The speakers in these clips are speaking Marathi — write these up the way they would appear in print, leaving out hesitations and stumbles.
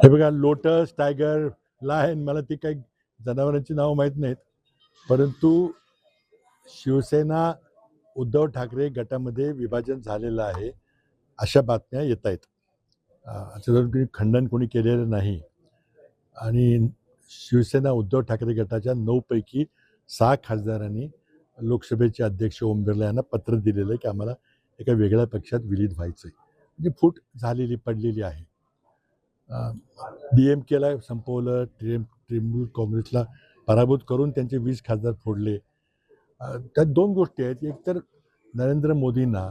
हे बघा, लोटस, टायगर, लायन, मला ती काही जनावरांची नावं माहीत नाहीत, परंतु शिवसेना उद्धव ठाकरे गटामध्ये विभाजन झालेलं आहे अशा बातम्या येत आहेत. याचं खंडन कोणी केलेलं नाही. आणि शिवसेना उद्धव ठाकरे गटाच्या 9 पैकी 6 खासदारांनी लोकसभेचे अध्यक्ष ओम बिर्ला यांना पत्र दिलेलं आहे की आम्हाला एका वेगळ्या पक्षात विलीन व्हायचं आहे. म्हणजे फूट झालेली पडलेली आहे. DMKला संपवलं, तृणमूल काँग्रेसला पराभूत करून त्यांचे 20 खासदार फोडले. त्यात 2 गोष्टी आहेत. एक तर नरेंद्र मोदींना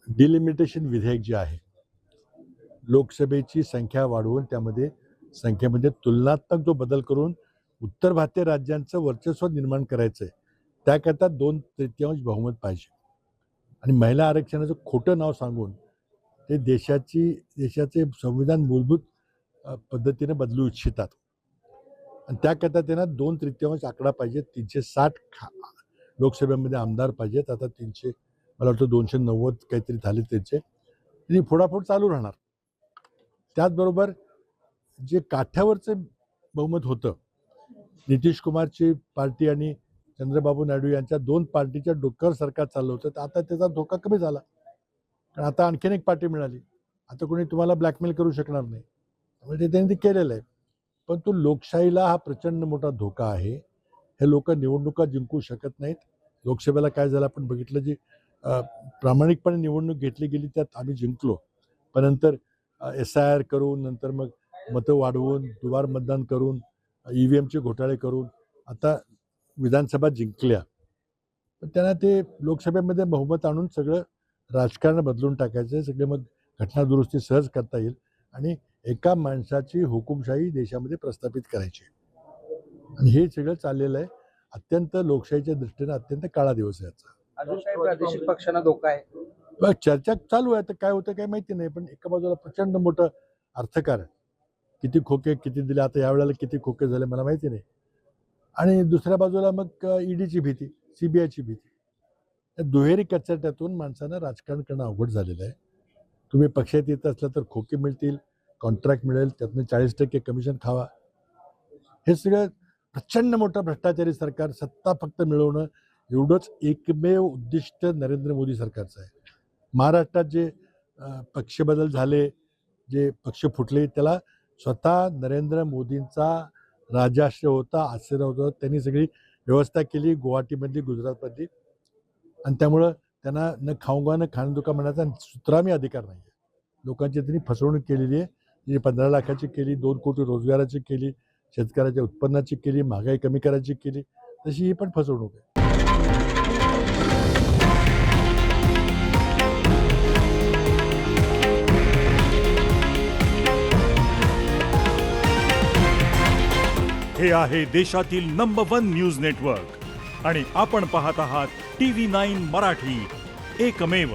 डिलिमिटेशन विधेयक जे आहे, लोकसभेची संख्या वाढवून त्यामध्ये संख्येमध्ये तुलनात्मक जो बदल करून उत्तर भारतीय राज्यांचं वर्चस्व निर्माण करायचं आहे, त्याकरता 2/3 बहुमत पाहिजे. आणि महिला आरक्षणाचं खोटं नाव सांगून ते देशाचे संविधान मूलभूत पद्धतीने बदलू इच्छितात. आणि त्याकरता त्यांना 2/3 आकडा पाहिजे. 360 लोकसभेमध्ये आमदार पाहिजेत. आता 300, मला वाटतं 290 काहीतरी झाले त्यांचे. आणि फोडाफोड चालू राहणार. त्याचबरोबर जे काठ्यावरचं बहुमत होतं, नितीश कुमारची पार्टी आणि चंद्रबाबू नायडू यांच्या 2 पार्टीच्या डोक्यावर सरकार चाललं होतं, तर आता त्याचा धोका कमी झाला. कारण आता आणखीन एक पार्टी मिळाली. आता कोणी तुम्हाला ब्लॅकमेल करू शकणार नाही. त्यामुळे त्यांनी ते केलेलं आहे. पण तो लोकशाहीला हा प्रचंड मोठा धोका आहे. हे लोक निवडणुका जिंकू शकत नाहीत. लोकसभेला काय झालं आपण बघितलं, जी प्रामाणिकपणे निवडणूक घेतली गेली त्यात आम्ही जिंकलो. पण नंतर SIR करून, नंतर मग मतं वाढवून, दुबार मतदान करून, EVMचे घोटाळे करून आता विधानसभा जिंकल्या. पण त्यांना ते लोकसभेमध्ये बहुमत आणून सगळं राजकारण बदलून टाकायचं. सगळे मग घटनादुरुस्ती सहज करता येईल आणि एका माणसाची हुकुमशाही देशामध्ये प्रस्थापित करायची. आणि हे सगळं चाललेलं आहे. अत्यंत लोकशाहीच्या दृष्टीने अत्यंत काळा दिवस आहे याचा. अजून काही प्रादेशिक पक्षांना धोका आहे? चर्चा चालू आहे. तर काय होतं काय माहिती नाही. पण एका बाजूला प्रचंड मोठं अर्थकारण, किती खोके किती दिले, आता यावेळेला किती खोके झाले मला माहिती नाही. आणि दुसऱ्या बाजूला मग EDची भीती, CBIची भीती. या दुहेरी कचाट्यातून माणसानं राजकारण करणं अवघड झालेलं आहे. तुम्ही पक्षात येत असला तर खोके मिळतील, कॉन्ट्रॅक्ट मिळेल, त्यातनं 40% कमिशन खावा. हे सगळं प्रचंड मोठं भ्रष्टाचारी सरकार, सत्ता फक्त मिळवणं एवढंच एकमेव उद्दिष्ट नरेंद्र मोदी सरकारचं आहे. महाराष्ट्रात जे पक्ष बदल झाले, जे पक्ष फुटले, त्याला स्वतः नरेंद्र मोदींचा राजाश्रय होता, आशीर्वाद होता. त्यांनी सगळी व्यवस्था केली गुवाहाटीमधली, गुजरातमधली. आणि त्यामुळं त्यांना न खाऊंगा न खाणं दुका म्हणायचा सुत्रामी अधिकार नाही आहे. लोकांची त्यांनी फसवणूक केलेली आहे. जी 15 लाखाची केली, 2 कोटी रोजगाराची केली, शेतकऱ्याच्या उत्पन्नाची केली, महागाई कमी करायची केली, तशी ही पण फसवणूक आहे. हे आहे देशातील नंबर 1 न्यूज नेटवर्क आणि आपण पाहत आहात TV9 मराठी, एकमेव.